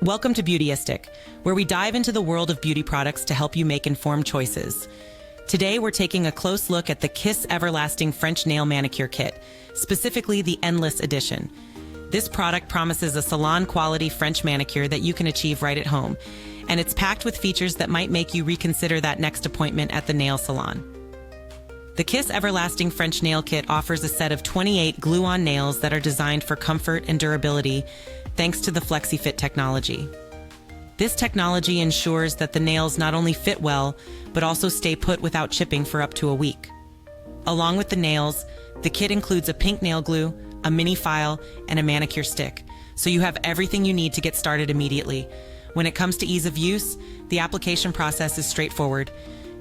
Welcome to Beautyistic, where we dive into the world of beauty products to help you make informed choices. Today, we're taking a close look at the Kiss Everlasting French Nail Manicure Kit, specifically the Endless Edition. This product promises a salon-quality French manicure that you can achieve right at home, and it's packed with features that might make you reconsider that next appointment at the nail salon. The Kiss Everlasting French Nail Kit offers a set of 28 glue-on nails that are designed for comfort and durability, thanks to the Flexi-Fit technology. This technology ensures that the nails not only fit well, but also stay put without chipping for up to a week. Along with the nails, the kit includes a pink nail glue, a mini file, and a manicure stick, so you have everything you need to get started immediately. When it comes to ease of use, the application process is straightforward.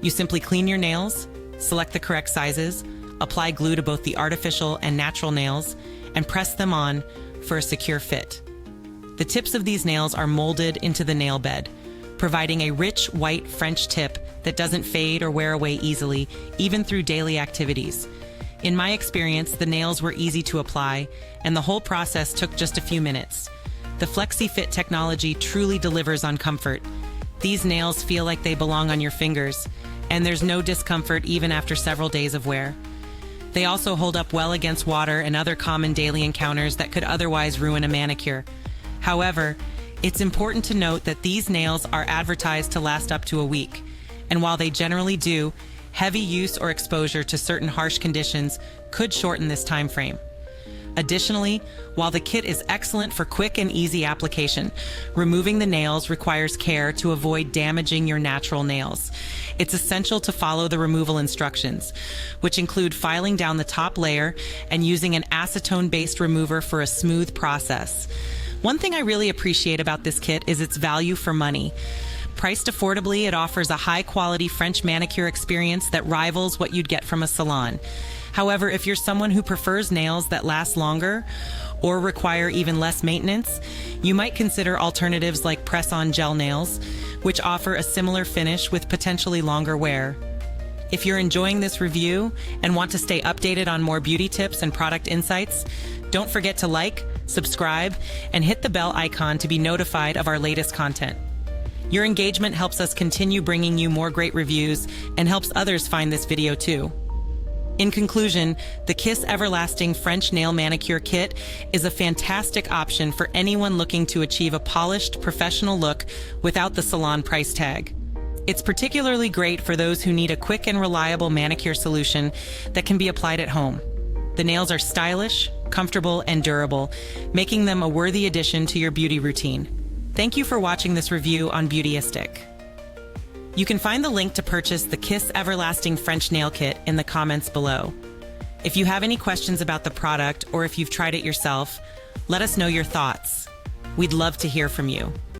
You simply clean your nails, select the correct sizes, apply glue to both the artificial and natural nails, and press them on for a secure fit. The tips of these nails are molded into the nail bed, providing a rich white French tip that doesn't fade or wear away easily, even through daily activities. In my experience, the nails were easy to apply, and the whole process took just a few minutes. The Flexi-Fit technology truly delivers on comfort. These nails feel like they belong on your fingers, and there's no discomfort even after several days of wear. They also hold up well against water and other common daily encounters that could otherwise ruin a manicure. However, it's important to note that these nails are advertised to last up to a week, and while they generally do, heavy use or exposure to certain harsh conditions could shorten this time frame. Additionally, while the kit is excellent for quick and easy application, removing the nails requires care to avoid damaging your natural nails. It's essential to follow the removal instructions, which include filing down the top layer and using an acetone-based remover for a smooth process. One thing I really appreciate about this kit is its value for money. Priced affordably, it offers a high-quality French manicure experience that rivals what you'd get from a salon. However, if you're someone who prefers nails that last longer or require even less maintenance, you might consider alternatives like press-on gel nails, which offer a similar finish with potentially longer wear. If you're enjoying this review and want to stay updated on more beauty tips and product insights, don't forget to like, subscribe, and hit the bell icon to be notified of our latest content. Your engagement helps us continue bringing you more great reviews and helps others find this video too. In conclusion, the Kiss Everlasting French Nail Manicure Kit is a fantastic option for anyone looking to achieve a polished, professional look without the salon price tag. It's particularly great for those who need a quick and reliable manicure solution that can be applied at home. The nails are stylish, comfortable, and durable, making them a worthy addition to your beauty routine. Thank you for watching this review on Beautyistic. You can find the link to purchase the Kiss Everlasting French Nail Kit in the comments below. If you have any questions about the product or if you've tried it yourself, let us know your thoughts. We'd love to hear from you.